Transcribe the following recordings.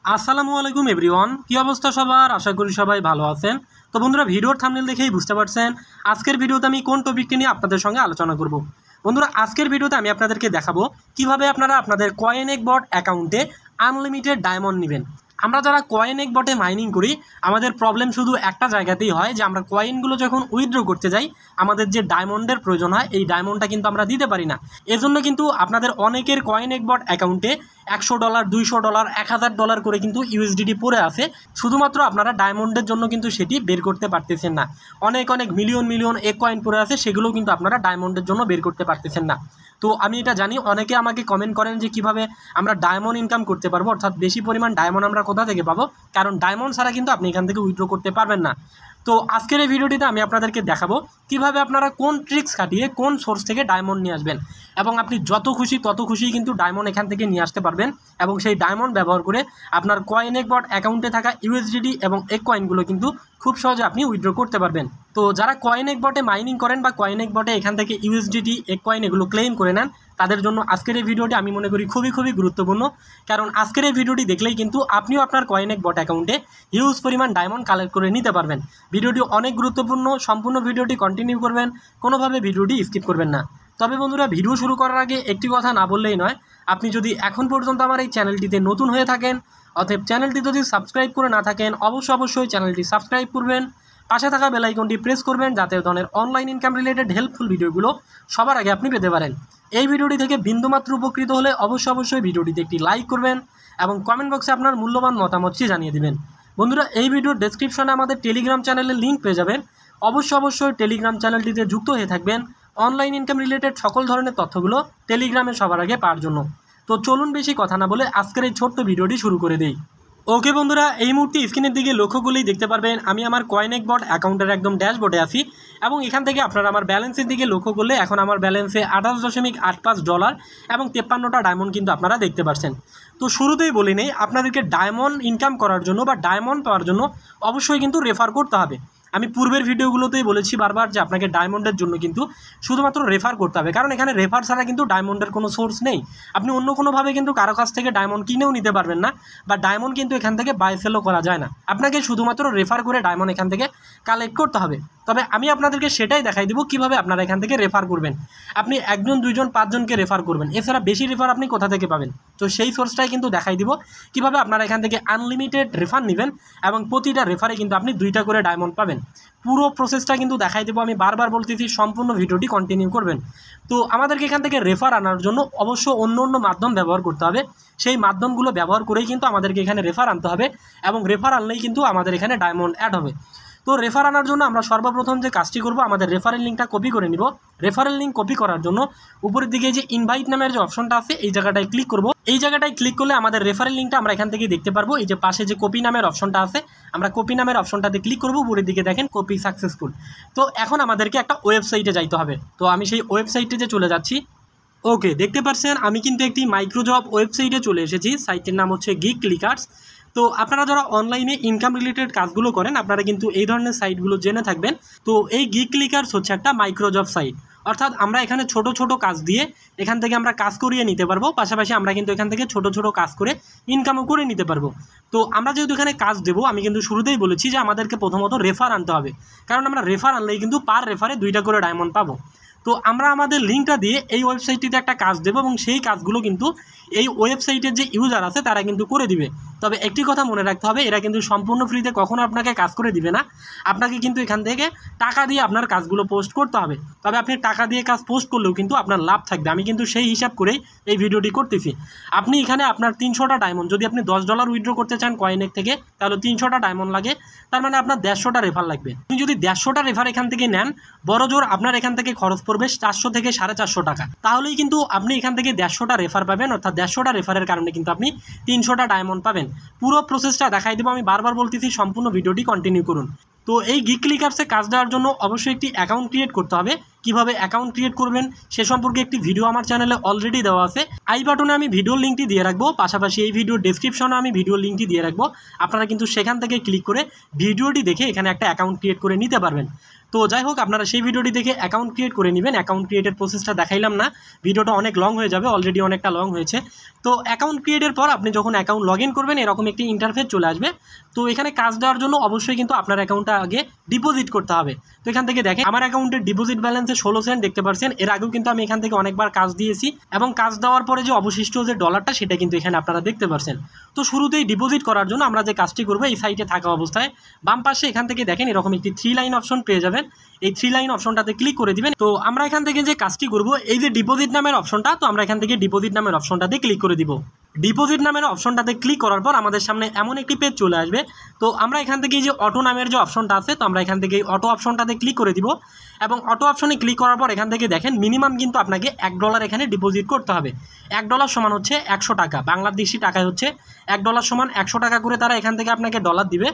আসসালামু আলাইকুম এভরিওয়ান, কি অবস্থা সবার? আশা করি সবাই ভালো আছেন। তো বন্ধুরা, ভিডিওর থাম্বনেল দেখেই বুঝতে পারছেন আজকের ভিডিওতে আমি কোন টপিকটি নিয়ে আপনাদের সঙ্গে আলোচনা করব। বন্ধুরা, আজকের ভিডিওতে আমি আপনাদেরকে দেখাবো কিভাবে আপনারা আপনাদের কয়েনএগবট অ্যাকাউন্টে আনলিমিটেড ডায়মন্ড নেবেন। আমরা যারা কয়েনএগবটে মাইনিং করি, আমাদের প্রবলেম শুধু একটা জায়গাতেই হয় যে আমরা কয়েনগুলো যখন উইথড্র করতে যাই, আমাদের যে ডায়মন্ডের প্রয়োজন হয় এই ডায়মন্ডটা কিন্তু আমরা দিতে পারি না। এজন্য কিন্তু আপনাদের অনেকের কয়েনএগবট অ্যাকাউন্টে $100, $200, $1000 করে কিন্তু ইউএসডিটি পড়ে আছে। শুধুমাত্র আপনারা ডায়মন্ডের জন্য কিন্তু সেটি বের করতে পারতেছেন না। অনেক মিলিয়ন মিলিয়ন এক কয়েন পড়ে আছে, সেগুলোও কিন্তু আপনারা ডায়মন্ডের জন্য বের করতে পারতেছেন না। তো আমি এটা জানি, অনেকে আমাকে কমেন্ট করেন যে কিভাবে আমরা ডায়মন্ড ইনকাম করতে পারবো, অর্থাৎ বেশি পরিমাণ ডায়মন্ড আমরা কোথা থেকে পাবো, কারণ ডায়মন্ড ছাড়া কিন্তু আপনি এখান থেকে উইথড্র করতে পারবেন না। তো আজকের এই ভিডিওটিতে আমি আপনাদেরকে দেখাবো কিভাবে আপনারা কোন ট্রিক্স খাটিয়ে কোন সোর্স থেকে ডায়মন্ড নিয়ে আসবেন, এবং আপনি যত খুশি তত খুশি কিন্তু ডায়মন্ড এখান থেকে নিয়ে আসতে পারবেন, এবং সেই ডায়মন্ড ব্যবহার করে আপনার কয়েনএগবট অ্যাকাউন্টে থাকা ইউএসডিটি এবং এক কয়েনগুলো কিন্তু খুব সহজে আপনি উইথড্র করতে পারবেন। তো যারা কয়েনএগবটে মাইনিং করেন বা কয়েনএগবটে এখান থেকে ইউএসডিটি এক কয়েন এগুলো ক্লেম করে নেন, তাদের জন্য আজকের এই ভিডিওটি আমি মনে করি খুবই গুরুত্বপূর্ণ। কারণ আজকের এই ভিডিওটি দেখলেই কিন্তু আপনিও আপনার কয়েনএগবট অ্যাকাউন্টে হিউজ পরিমাণ ডায়মন্ড কালেক্ট করে নিতে পারবেন। ভিডিওটি অনেক গুরুত্বপূর্ণ, সম্পূর্ণ ভিডিওটি কন্টিনিউ করবেন, কোনোভাবে ভিডিওটি স্কিপ করবেন না। তবে বন্ধুরা, ভিডিও শুরু করার আগে একটি কথা না বললেই নয়, আপনি যদি এখন পর্যন্ত আমার এই চ্যানেলটিতে নতুন হয়ে থাকেন, অতএব চ্যানেলটি যদি সাবস্ক্রাইব করে না থাকেন, অবশ্যই চ্যানেলটি সাবস্ক্রাইব করবেন, পাশে থাকা বেল আইকনটি প্রেস করবেন, যাতে ধরনের অনলাইন ইনকাম রিলেটেড হেল্পফুল ভিডিওগুলো সবার আগে আপনি পেতে পারেন। এই ভিডিওটি থেকে বিন্দুমাত্র উপকৃত হলে অবশ্যই ভিডিওটিতে একটি লাইক করবেন এবং কমেন্ট বক্সে আপনার মূল্যবান মতামতটি জানিয়ে দিবেন। বন্ধুরা, এই ভিডিওর ডেসক্রিপশনে আমাদের টেলিগ্রাম চ্যানেলের লিঙ্ক পেয়ে যাবেন। অবশ্যই টেলিগ্রাম চ্যানেলটিতে যুক্ত হয়ে থাকবেন অনলাইন ইনকাম রিলেটেড সকল ধরনের তথ্যগুলো টেলিগ্রামে সবার আগে পাওয়ার জন্য। তো চলুন বেশি কথা না বলে আজকের এই ছোট্ট ভিডিওটি শুরু করে দেই। ওকে বন্ধুরা, এই মুহূর্তে স্ক্রিনের দিকে লক্ষ্য করলেই দেখতে পারবেন আমি আমার কয়েনএগবট অ্যাকাউন্টের একদম ড্যাশবোর্ডে আছি, এবং এখান থেকে আপনারা আমার ব্যালেন্সের দিকে লক্ষ্য করলে এখন আমার ব্যালেন্সে $28.85 এবং 53টা ডায়মন্ড কিন্তু আপনারা দেখতে পাচ্ছেন। তো শুরুতেই বলি নেই, আপনাদেরকে ডায়মন্ড ইনকাম করার জন্য বা ডায়মন্ড পাওয়ার জন্য অবশ্যই কিন্তু রেফার করতে হবে। আমি পূর্বের ভিডিওগুলোতেই বলেছি বারবার যে আপনাকে ডায়মন্ডের জন্য কিন্তু শুধুমাত্র রেফার করতে হবে, কারণ এখানে রেফার ছাড়া কিন্তু ডায়মন্ডের কোনো সোর্স নেই। আপনি অন্য কোনোভাবে কিন্তু কারো কাছ থেকে ডায়মন্ড কিনেও নিতে পারবেন না, বা ডায়মন্ড কিন্তু এখান থেকে বাই সেলও করা যায় না। আপনাকে শুধুমাত্র রেফার করে ডায়মন্ড এখান থেকে কালেক্ট করতে হবে। তবে আমি আপনাদেরকে সেটাই দেখাই দেবো কীভাবে আপনারা এখান থেকে রেফার করবেন। আপনি 1 জন 2 জন 5 জনকে রেফার করবেন, এছাড়া বেশি রেফার আপনি কোথা থেকে পাবেন, তো সেই সোর্সটাই কিন্তু দেখাই দিব কীভাবে আপনারা এখান থেকে আনলিমিটেড রেফার নেবেন, এবং প্রতিটা রেফারে কিন্তু আপনি 2টা করে ডায়মন্ড পাবেন। পুরো প্রসেসটা কিন্তু দেখাই দেবো, আমি বারবার বলতেছি সম্পূর্ণ ভিডিওটি কন্টিনিউ করবেন। তো আমাদেরকে এখান থেকে রেফার আনার জন্য অবশ্য অন্য মাধ্যম ব্যবহার করতে হবে। সেই মাধ্যমগুলো ব্যবহার করেই কিন্তু আমাদেরকে এখানে রেফার আনতে হবে, এবং রেফার আনলেই কিন্তু আমাদের এখানে ডায়মন্ড অ্যাড হবে। তো রেফার আনার জন্য আমরা সর্বপ্রথম যে কাজটি করব, আমাদের রেফারেল লিঙ্কটা কপি করে নিব। রেফারেল লিঙ্ক কপি করার জন্য উপরের দিকে যে ইনভাইট নামের যে অপশনটা আছে, এই জায়গাটায় ক্লিক করব। এই জায়গাটায় ক্লিক করলে আমাদের রেফারেল লিঙ্কটা আমরা এখান থেকে দেখতে পারবো। এই যে পাশে যে কপি নামের অপশনটা আছে, আমরা কপি নামের অপশনটাতে ক্লিক করব। উপরের দিকে দেখেন কপি সাকসেসফুল। তো এখন আমাদেরকে একটা ওয়েবসাইটে যাইতে হবে। তো আমি সেই ওয়েবসাইটে চলে যাচ্ছি। ওকে, দেখতে পাচ্ছেন আমি কিন্তু একটি মাইক্রোজব ওয়েবসাইটে চলে এসেছি। সাইটের নাম হচ্ছে গিগ ক্লিকার্স। তো আপনারা যারা অনলাইনে ইনকাম রিলেটেড কাজগুলো করেন, আপনারা কিন্তু এই ধরনের সাইটগুলো জেনে থাকবেন। তো এই গিগ ক্লিকার্স হচ্ছে একটা মাইক্রোজব সাইট, অর্থাৎ আমরা এখানে ছোট কাজ দিয়ে এখান থেকে আমরা কাজ করিয়ে নিতে পারবো, পাশাপাশি আমরা কিন্তু এখান থেকে ছোট কাজ করে ইনকামও করে নিতে পারবো। তো আমরা যেহেতু এখানে কাজ দেবো, আমি কিন্তু শুরুতেই বলেছি যে আমাদেরকে প্রথমত রেফার আনতে হবে, কারণ আমরা রেফার আনলেই কিন্তু পার রেফারে 2টা করে ডায়মন্ড পাবো। তো আমরা আমাদের লিঙ্কটা দিয়ে এই ওয়েবসাইটটিতে একটা কাজ দেবো, এবং সেই কাজগুলো কিন্তু এই ওয়েবসাইটের যে ইউজার আছে তারা কিন্তু করে দিবে। তবে একটি কথা মনে রাখতে হবে, এরা কিন্তু সম্পূর্ণ ফ্রিতে কখনো আপনাকে কাজ করে দিবে না। আপনাকে কিন্তু এখান থেকে টাকা দিয়ে আপনার কাজগুলো পোস্ট করতে হবে। তবে আপনি টাকা দিয়ে কাজ পোস্ট করলেও কিন্তু আপনার লাভ থাকবে। আমি কিন্তু সেই হিসাব করেই এই ভিডিওটি করতেছি। আপনি এখানে আপনার 300টা ডায়মন্ড, যদি আপনি $10 উইথড্র করতে চান কয়েনেক থেকে, তাহলে 300টা ডায়মন্ড লাগে, তার মানে আপনার 150টা রেফার লাগবে। আপনি যদি 150টা রেফার এখান থেকে নেন, বড় জোর আপনার এখান থেকে খরচ পড়বে 400 থেকে 450 টাকা। তাহলেই কিন্তু আপনি এখান থেকে 150টা রেফার পাবেন, অর্থাৎ 150টা রেফারের কারণে কিন্তু আপনি 300টা ডায়মন্ড পাবেন। পুরো প্রসেসটা দেখাই দেবো, আমি বারবার বলতেছি সম্পূর্ণ ভিডিওটি কন্টিনিউ করুন। তো এই গিগ ক্লিকার্সে কাজ দেওয়ার জন্য অবশ্যই একটি অ্যাকাউন্ট ক্রিয়েট করতে হবে। কিভাবে অ্যাকাউন্ট ক্রিয়েট করবেন সে সম্পর্কে একটি ভিডিও আমার চ্যানেলে অলরেডি দেওয়া আছে। আই বাটনে আমি ভিডিওর লিঙ্কটি দিয়ে রাখবো, পাশাপাশি এই ভিডিওর ডেসক্রিপশনে আমি ভিডিওর লিঙ্কটি দিয়ে রাখবো। আপনারা কিন্তু সেখান থেকে ক্লিক করে ভিডিওটি দেখে এখানে একটা অ্যাকাউন্ট ক্রিয়েট করে নিতে পারবেন। তো যাই হোক, আপনারা সেই ভিডিওটি দেখে অ্যাকাউন্ট ক্রিয়েট করে নেবেন। অ্যাকাউন্ট ক্রিয়েটের প্রসেসটা দেখাইলাম না, ভিডিওটা অনেক লং হয়ে যাবে, অলরেডি অনেকটা লং হয়েছে। তো অ্যাকাউন্ট ক্রিয়েটের পর আপনি যখন অ্যাকাউন্ট লগ ইন করবেন এরকম একটি ইন্টারফেস চলে আসবে। তো এখানে কাজ দেওয়ার জন্য অবশ্যই কিন্তু আপনার অ্যাকাউন্টটা আগে ডিপোজিট করতে হবে। তো এখান থেকে দেখেন আমার অ্যাকাউন্টের ডিপোজিট ব্যালেন্সে 16 সেন্ট দেখতে পাচ্ছেন। এর আগেও কিন্তু আমি এখান থেকে অনেকবার কাজ দিয়েছি এবং কাজ দেওয়ার পরে যে অবশিষ্ট যে ডলারটা সেটা কিন্তু এখানে আপনারা দেখতে পাচ্ছেন। তো শুরুতেই ডিপোজিট করার জন্য আমরা যে কাজটি করবো, এই সাইটে থাকা অবস্থায় বাম পাশে এখান থেকে দেখেন এরকম একটি 3 লাইন অপশন পেয়ে যাবেন। এই 3 লাইন অপশনটাতে ক্লিক করে দিবেন। তো আমরা এখান থেকে যে কাজটি করব, এই যে ডিপোজিট নামের অপশনটা, তো আমরা এখান থেকে ডিপোজিট নামের অপশনটাতে ক্লিক করে দিব। ডিপোজিট নামের অপশনটাতে ক্লিক করার পর আমাদের সামনে এমন একটি পেজ চলে আসবে। তো আমরা এখান থেকে এই যে অটো নামের যে অপশনটা আছে, তো আমরা এখান থেকে এই অটো অপশনটাতে ক্লিক করে দিব এবং অটো অপশনে ক্লিক করার পর এখান থেকে দেখেন মিনিমাম কিন্তু আপনাকে $1 এখানে ডিপোজিট করতে হবে। $1 সমান হচ্ছে 100 টাকা, বাংলাদেশি টাকায় হচ্ছে $1 সমান 100 টাকা করে তারা এখান থেকে আপনাকে ডলার দিবে।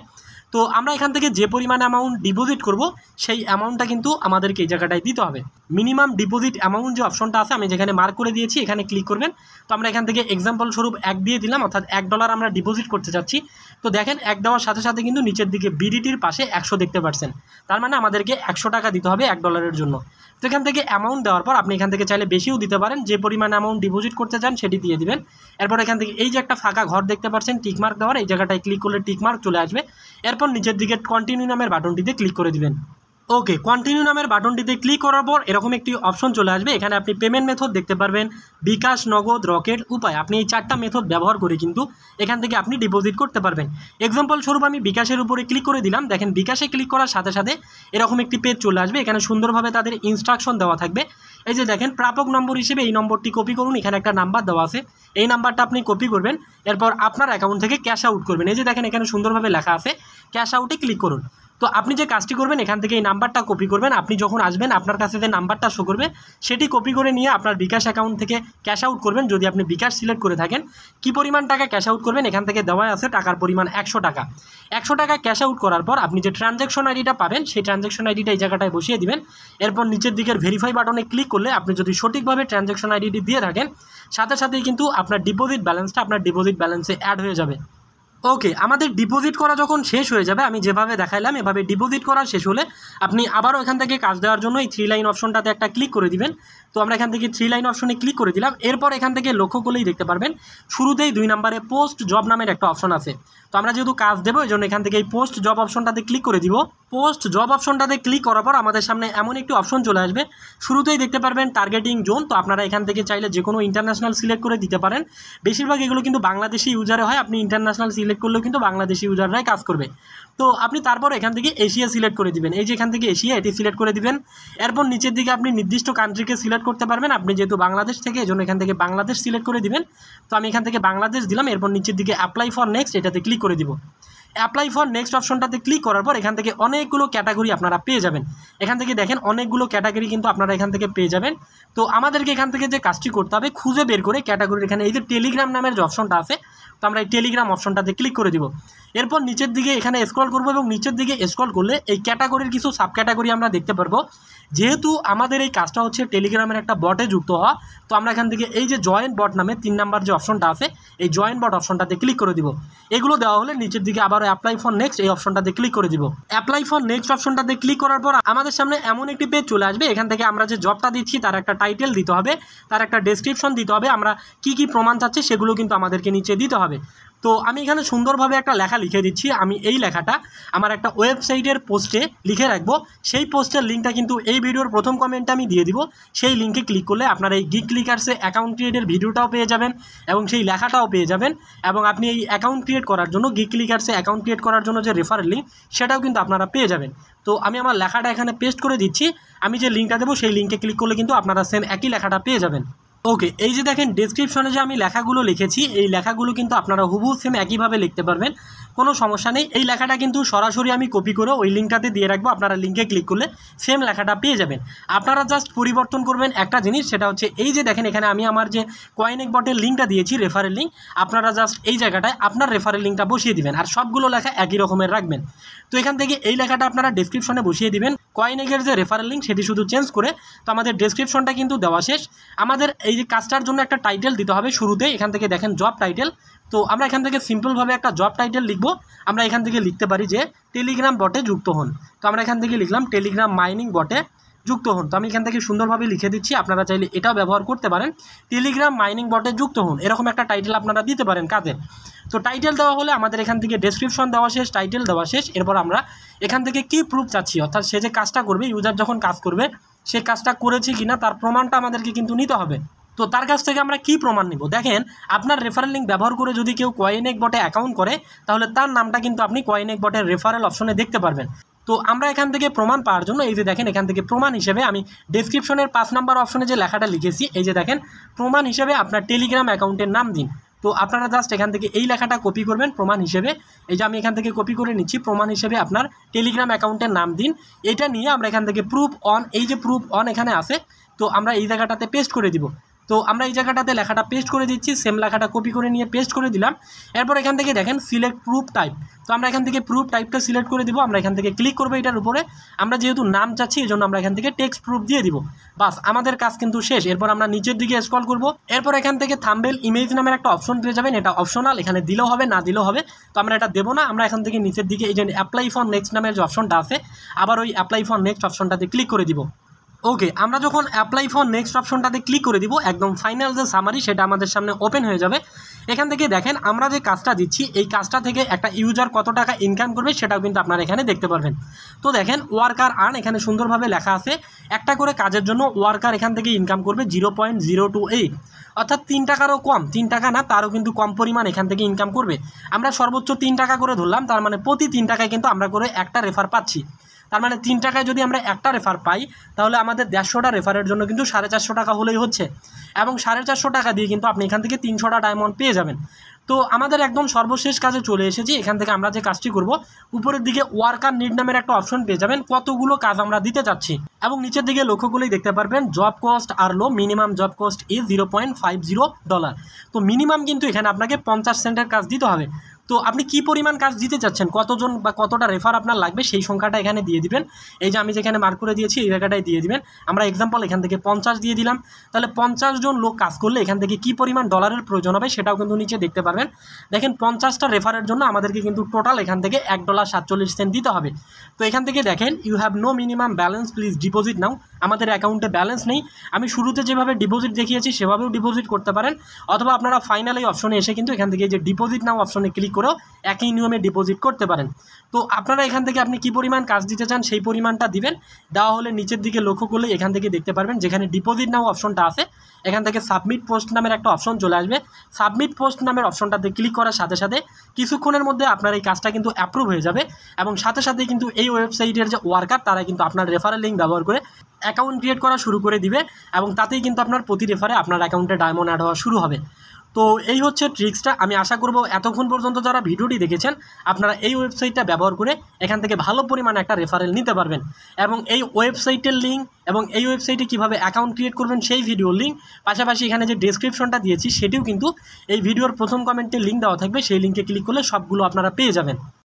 তো আমরা এখান থেকে যে পরিমাণ অ্যামাউন্ট ডিপোজিট করব সেই অ্যামাউন্টটা কিন্তু আমাদেরকে এই জায়গাটায় দিতে হবে। মিনিমাম ডিপোজিট অ্যামাউন্ট যে অপশনটা আছে আমি যেখানে মার্ক করে দিয়েছি এখানে ক্লিক করবেন। তো আমরা এখান থেকে এক্সাম্পল স্বরূপ 1 দিয়ে দিলাম, অর্থাৎ $1 আমরা ডিপোজিট করতে যাচ্ছি। তো দেখেন 1 দেওয়ার সাথে সাথে কিন্তু নিচের দিকে বিডিটির পাশে 100 দেখতে পাচ্ছেন, তার মানে আমাদেরকে 100 টাকা দিতে হবে $1 জন্য। তো এখান থেকে অ্যামাউন্ট দেওয়ার পর আপনি এখান থেকে চাইলে বেশিও দিতে পারেন, যে পরিমাণ অ্যামাউন্ট ডিপোজিট করতে চান সেটি দিয়ে দিবেন। এরপর এখান থেকে এই যে একটা ফাঁকা ঘর দেখতে পাচ্ছেন টিকমার্ক দেওয়ার, এই জায়গাটায় ক্লিক করলে টিকমার্ক চলে আসবে। এরপর নিচের দিকে কন্টিনিউ নামের বাটনটিতে ক্লিক করে দিবেন। ওকে, কন্টিনিউ নামের বাটনটিতে ক্লিক করার পর এরকম একটি অপশন চলে আসবে। এখানে আপনি পেমেন্ট মেথড দেখতে পারবেন, বিকাশ, নগদ, রকেট, উপায়। আপনি এই 4টা মেথড ব্যবহার করে কিন্তু এখান থেকে আপনি ডিপোজিট করতে পারবেন। এক্সাম্পল স্বরূপ আমি বিকাশের উপরে ক্লিক করে দিলাম। দেখেন বিকাশে ক্লিক করার সাথে সাথে এরকম একটি পেজ চলে আসবে। এখানে সুন্দরভাবে তাদের ইনস্ট্রাকশন দেওয়া থাকবে। এই যে দেখেন প্রাপক নম্বর হিসেবে এই নম্বরটি কপি করুন, এখানে একটা নাম্বার দেওয়া আছে, এই নাম্বারটা আপনি কপি করবেন। এরপর আপনার অ্যাকাউন্ট থেকে ক্যাশ আউট করবেন। এই যে দেখেন এখানে সুন্দরভাবে লেখা আছে ক্যাশ আউটে ক্লিক করুন। তো আপনি যে কাজটি করবেন এখান থেকে এই নাম্বারটা কপি করবেন। আপনি যখন আসবেন আপনার কাছে যে নাম্বারটা শো করবে সেটি কপি করে নিয়ে আপনার বিকাশ অ্যাকাউন্ট থেকে ক্যাশ আউট করবেন। যদি আপনি বিকাশ সিলেক্ট করে থাকেন, কী পরিমাণ টাকা ক্যাশ আউট করবেন এখান থেকে দেওয়া আছে টাকার পরিমাণ 100 টাকা। 100 টাকা ক্যাশ আউট করার পর আপনি যে ট্রানজ্যাকশন আইডিটা পাবেন সেই ট্রানজ্যাকশন আইডিটা এই জায়গাটায় বসিয়ে দিবেন। এরপর নিচের দিকের ভেরিফাই বাটনে ক্লিক করলে আপনি যদি সঠিকভাবে ট্রানজ্যাকশন আইডিটি দিয়ে থাকেন সাথে সাথেই কিন্তু আপনার ডিপোজিট ব্যালেন্সে অ্যাড হয়ে যাবে। ওকে, আমাদের ডিপোজিট করা যখন শেষ হয়ে যাবে, আমি যেভাবে দেখাইলাম এভাবে ডিপোজিট করা শেষ হলে আপনি আবারও এখান থেকে কাজ দেওয়ার জন্য এই 3 লাইন অপশনটাতে একটা ক্লিক করে দিবেন। তো আমরা এখান থেকে 3 লাইন অপশনে ক্লিক করে দিলাম। এরপর এখান থেকে লক্ষ্য করলেই দেখতে পারবেন শুরুতেই 2 নম্বরে পোস্ট জব নামের একটা অপশন আছে। তো আমরা যেহেতু কাজ দেবো এই জন্য এখান থেকে এই পোস্ট জব অপশনটাতে ক্লিক করে দিব। পোস্ট জব অপশনটাতে ক্লিক করার পর আমাদের সামনে এমন একটি অপশন চলে আসবে। শুরুতেই দেখতে পারবেন টার্গেটিং জোন। তো আপনারা এখান থেকে চাইলে যে কোনো ইন্টারন্যাশনাল সিলেক্ট করে দিতে পারেন। বেশিরভাগ এগুলো কিন্তু বাংলাদেশি ইউজারে হয়, আপনি ইন্টারন্যাশনাল সিলেক্ট করলেও কিন্তু বাংলাদেশি ইউজাররাই কাজ করবে। তো আপনি তারপর এখান থেকে এশিয়া সিলেক্ট করে দিবেন। এই যে এখান থেকে এশিয়া এটি সিলেক্ট করে দিবেন। এরপর নিচের দিকে আপনি নির্দিষ্ট কান্ট্রিকে সিলেক্ট করতে পারবেন। আপনি যেহেতু বাংলাদেশ থেকে এই জন্য এখান থেকে বাংলাদেশ সিলেক্ট করে দিবেন। তো আমি এখান থেকে বাংলাদেশ দিলাম। এরপর নিচের দিকে অ্যাপ্লাই ফর নেক্সট এটাতে ক্লিক করে দিব। অ্যাপ্লাই ফর নেক্সট অপশনটাতে ক্লিক করার পর এখান থেকে অনেকগুলো ক্যাটাগরি আপনারা পেয়ে যাবেন। এখান থেকে দেখেন অনেকগুলো ক্যাটাগরি কিন্তু আপনারা এখান থেকে পেয়ে যাবেন। তো আমাদেরকে এখান থেকে যে কাজটি করতে হবে খুঁজে বের করে ক্যাটাগরির এখানে এই যে টেলিগ্রাম নামের যে অপশনটা আছে, তো আমরা এই টেলিগ্রাম অপশনটাতে ক্লিক করে দিব। এরপর নিচের দিকে এখানে স্ক্রল করব এবং নিচের দিকে স্ক্রল করলে এই ক্যাটাগরির কিছু সাব ক্যাটাগরি আমরা দেখতে পারবো। যেহেতু আমাদের এই কাজটা হচ্ছে টেলিগ্রামের একটা বটে যুক্ত হওয়া, তো আমরা এখান থেকে এই যে জয়েন বট নামে 3 নাম্বার যে অপশনটা আছে এই জয়েন বট অপশনটাতে ক্লিক করে দিব। এগুলো দেওয়া হলে নিচের দিকে আবার অ্যাপ্লাই ফর নেক্সট এই অপশনটাতে ক্লিক করে দিব। অ্যাপ্লাই ফর নেক্সট অপশনটাতে ক্লিক করার পর আমাদের সামনে এমন একটি পেজ চলে আসবে। এখান থেকে আমরা যে জবটা দিচ্ছি তার একটা টাইটেল দিতে হবে, তার একটা ডেসক্রিপশন দিতে হবে, আমরা কি কি প্রমাণ চাচ্ছি সেগুলো কিন্তু আমাদেরকে নিচে দিতে হবে। তো আমি এখানে সুন্দরভাবে একটা লেখা লিখে দিচ্ছি। আমি এই লেখাটা আমার একটা ওয়েবসাইটের পোস্টে লিখে রাখবো। সেই পোস্টের লিঙ্কটা কিন্তু এই ভিডিওর প্রথম কমেন্টে আমি দিয়ে দিব। সেই লিঙ্কে ক্লিক করলে আপনারা এই গিগ ক্লিকার্সে অ্যাকাউন্ট ক্রিয়েটের ভিডিওটাও পেয়ে যাবেন এবং সেই লেখাটাও পেয়ে যাবেন। এবং আপনি এই অ্যাকাউন্ট ক্রিয়েট করার জন্য গিগ ক্লিকার্সে অ্যাকাউন্ট ক্রিয়েট করার জন্য যে রেফারেল লিঙ্ক সেটাও কিন্তু আপনারা পেয়ে যাবেন। তো আমি আমার লেখাটা এখানে পেস্ট করে দিচ্ছি। আমি যে লিঙ্কটা দেবো সেই লিঙ্কে ক্লিক করলে কিন্তু আপনারা সেম একই লেখাটা পেয়ে যাবেন। ওকে, এই যে দেখেন ডেসক্রিপশনে যে আমি লেখাগুলো লিখেছি এই লেখাগুলো কিন্তু আপনারা হুবহু সেম একইভাবে লিখতে পারবেন, কোনো সমস্যা নেই। এই লেখাটা কিন্তু সরাসরি আমি কপি করে ওই লিঙ্কটাতে দিয়ে রাখবো। আপনারা লিঙ্কে ক্লিক করলে সেম লেখাটা পেয়ে যাবেন। আপনারা জাস্ট পরিবর্তন করবেন একটা জিনিস, সেটা হচ্ছে এই যে দেখেন এখানে আমি আমার যে কয়েনেক বটের লিঙ্কটা দিয়েছি রেফারেল লিঙ্ক, আপনারা জাস্ট এই জায়গাটায় আপনার রেফারেল লিঙ্কটা বসিয়ে দিবেন আর সবগুলো লেখা একই রকমের রাখবেন। তো এখান থেকে এই লেখাটা আপনারা ডেসক্রিপশনে বসিয়ে দিবেন। কয়েনেগের যে রেফারেল লিঙ্ক সেটি শুধু চেঞ্জ করে। তো আমাদের ডেসক্রিপশনটা কিন্তু দেওয়া শেষ। আমাদের এই যে কাজটার জন্য একটা টাইটেল দিতে হবে শুরুতে, এখান থেকে দেখেন জব টাইটেল। তো আমরা এখান থেকে সিম্পলভাবে একটা জব টাইটেল লিখব। আমরা এখান থেকে লিখতে পারি যে টেলিগ্রাম বটে যুক্ত হন। তো আমরা এখান থেকে লিখলাম টেলিগ্রাম মাইনিং বটে যুক্ত হন। তো আমি এখান থেকে সুন্দরভাবে লিখে দিচ্ছি, আপনারা চাইলে এটাও ব্যবহার করতে পারেন, টেলিগ্রাম মাইনিং বটে যুক্ত হন, এরকম একটা টাইটেল আপনারা দিতে পারেন কাজে। তো টাইটেল দেওয়া হলে আমাদের এখান থেকে ডেসক্রিপশন দেওয়া শেষ, টাইটেল দেওয়া শেষ। এরপর আমরা এখান থেকে কি প্রুফ চাচ্ছি, অর্থাৎ সে যে কাজটা করবে, ইউজার যখন কাজ করবে সে কাজটা করেছে কিনা তার প্রমাণটা আমাদেরকে কিন্তু নিতে হবে। তো তার কাছ থেকে আমরা কি প্রমাণ নিব? দেখেন, আপনার রেফারেল লিঙ্ক ব্যবহার করে যদি কেউ কয়েনেক বটে অ্যাকাউন্ট করে তাহলে তার নামটা কিন্তু আপনি কয়েনেক বটের রেফারেল অপশনে দেখতে পারবেন। তো আমরা এখান থেকে প্রমাণ পাওয়ার জন্য এই যে দেখেন এখান থেকে প্রমাণ হিসেবে আমি ডেসক্রিপশনের 5 নাম্বার অপশনে যে লেখাটা লিখেছি, এই যে দেখেন প্রমাণ হিসেবে আপনার টেলিগ্রাম অ্যাকাউন্টের নাম দিন। তো আপনারা জাস্ট এখান থেকে এই লেখাটা কপি করবেন প্রমাণ হিসেবে। এই যে আমি এখান থেকে কপি করে নিচ্ছি, প্রমাণ হিসেবে আপনার টেলিগ্রাম অ্যাকাউন্টের নাম দিন। এটা নিয়ে আমরা এখান থেকে প্রুফ অন, এই যে প্রুফ অন এখানে আছে, তো আমরা এই জায়গাটাতে পেস্ট করে দিব। তো আমরা এই জায়গাটাতে লেখাটা পেস্ট করে দিচ্ছি, সেম লেখাটা কপি করে নিয়ে পেস্ট করে দিলাম। এরপর এখান থেকে দেখেন সিলেক্ট প্রুফ টাইপ। তো আমরা এখান থেকে প্রুফ টাইপটা সিলেক্ট করে দিব। আমরা এখান থেকে ক্লিক করবো এটার উপরে। আমরা যেহেতু নাম চাচ্ছি এই জন্য আমরা এখান থেকে টেক্সট প্রুফ দিয়ে দিব। বাস, আমাদের কাজ কিন্তু শেষ। এরপর আমরা নিচের দিকে স্ক্রল করব। এরপর এখান থেকে থাম্বনেল ইমেজ নামের একটা অপশন পেয়ে যাবেন, এটা অপশনাল, এখানে দিলেও হবে না দিলেও হবে। তো আমরা এটা দেবো না। আমরা এখান থেকে নিচের দিকে এই যে অ্যাপ্লাই ফর নেক্সট নামের যে অপশনটা আছে, আবার ওই অ্যাপ্লাই ফর নেক্সট অপশনটাতে ক্লিক করে দিব। ওকে, আমরা যখন অ্যাপ্লাই ফর নেক্সট অপশনটাতে ক্লিক করে দিব, একদম ফাইনাল যে সামারি সেটা আমাদের সামনে ওপেন হয়ে যাবে। এখান থেকে দেখেন আমরা যে কাজটা দিচ্ছি এই কাজটা থেকে একটা ইউজার কত টাকা ইনকাম করবে সেটাও কিন্তু আপনারা এখানে দেখতে পারবেন। তো দেখেন ওয়ার্কার আর্ন এখানে সুন্দরভাবে লেখা আছে, একটা করে কাজের জন্য ওয়ার্কার এখান থেকে ইনকাম করবে 0.028, অর্থাৎ 3 টাকারও কম, 3 টাকা না তারও কিন্তু কম পরিমাণ এখান থেকে ইনকাম করবে। আমরা সর্বোচ্চ 3 টাকা করে ধরলাম, তার মানে প্রতি 3 টাকায় কিন্তু আমরা করে একটা রেফার পাচ্ছি। তার মানে 3 টাকায় যদি আমরা একটা রেফার পাই তাহলে আমাদের 150টা রেফারের জন্য কিন্তু 450 টাকা হলেই হচ্ছে, এবং 450 টাকা দিয়ে কিন্তু আপনি এখান থেকে 300টা ডায়মন্ড পেয়ে যাবেন। তো আমাদের একদম সর্বশেষ কাজে চলে এসেছি। এখান থেকে আমরা যে কাজটি করব, উপরের দিকে ওয়ার্কার নিড নামের একটা অপশন পেয়ে যাবেন, কতগুলো কাজ আমরা দিতে চাচ্ছি, এবং নিচের দিকে লক্ষ্য করলেই দেখতে পারবেন job cost are low, minimum job cost is $0.50। তো মিনিমাম কিন্তু এখানে আপনাকে 50 সেন্টের কাজ দিতে হবে। তো আপনি কি পরিমাণ কাজ দিতে চাচ্ছেন, কতজন বা কতটা রেফার আপনার লাগবে সেই সংখ্যাটা এখানে দিয়ে দিবেন। এই যে আমি যেখানে মার্ক করে দিয়েছি এই জায়গাটায় দিয়ে দিবেন। আমরা এক্সাম্পল এখান থেকে 50 দিয়ে দিলাম। তাহলে 50 জন লোক কাজ করলে এখান থেকে কি পরিমাণ ডলারের প্রয়োজন হবে সেটাও কিন্তু নিচে দেখতে পারবেন। দেখেন 50টা রেফারের জন্য আমাদেরকে কিন্তু টোটাল এখান থেকে $1.47 দিতে হবে। তো এখান থেকে দেখেন you have no minimum balance, please deposit now. আমাদের অ্যাকাউন্টে ব্যালেন্স নেই। আমি শুরুতে যেভাবে ডিপোজিট দেখিয়েছি সেভাবেও ডিপোজিট করতে পারেন, অথবা আপনারা ফাইনাল এই অপশনে এসে কিন্তু এখান থেকে যে ডিপোজিট নাও অপশনে ক্লিক করেও একই নিয়মে ডিপোজিট করতে পারেন। তো আপনারা এখান থেকে আপনি কি পরিমাণ কাজ দিতে চান সেই পরিমাণটা দিবেন। দেওয়া হলে নিচের দিকে লক্ষ্য করলে এখান থেকে দেখতে পারবেন যেখানে ডিপোজিট নাও অপশনটা আছে, এখান থেকে সাবমিট পোস্ট নামের একটা অপশন চলে আসবে। সাবমিট পোস্ট নামের অপশনটাতে ক্লিক করার সাথে সাথে কিছুক্ষণের মধ্যে আপনার এই কাজটা কিন্তু অ্যাপ্রুভ হয়ে যাবে, এবং সাথে সাথে কিন্তু এই ওয়েবসাইটের যে ওয়ার্কার তারা কিন্তু আপনার রেফারেল লিঙ্ক ব্যবহার করে অ্যাকাউন্ট ক্রিয়েট করা শুরু করে দিবে, এবং তাতেই কিন্তু আপনার প্রতি রেফারে আপনার অ্যাকাউন্টে ডায়মন্ড অ্যাড হওয়া শুরু হবে। তো এই হচ্ছে ট্রিক্সটা। আমি আশা করব এতক্ষণ পর্যন্ত যারা ভিডিওটি দেখেছেন আপনারা এই ওয়েবসাইটটা ব্যবহার করে এখান থেকে ভালো পরিমাণে একটা রেফারেল নিতে পারবেন, এবং এই ওয়েবসাইটের লিঙ্ক এবং এই ওয়েবসাইটে কীভাবে অ্যাকাউন্ট ক্রিয়েট করবেন সেই ভিডিওর লিঙ্ক, পাশাপাশি এখানে যে ডেসক্রিপশনটা দিয়েছি সেটিও কিন্তু এই ভিডিওর প্রথম কমেন্টে লিঙ্ক দেওয়া থাকবে, সেই লিঙ্কে ক্লিক করলে সবগুলো আপনারা পেয়ে যাবেন।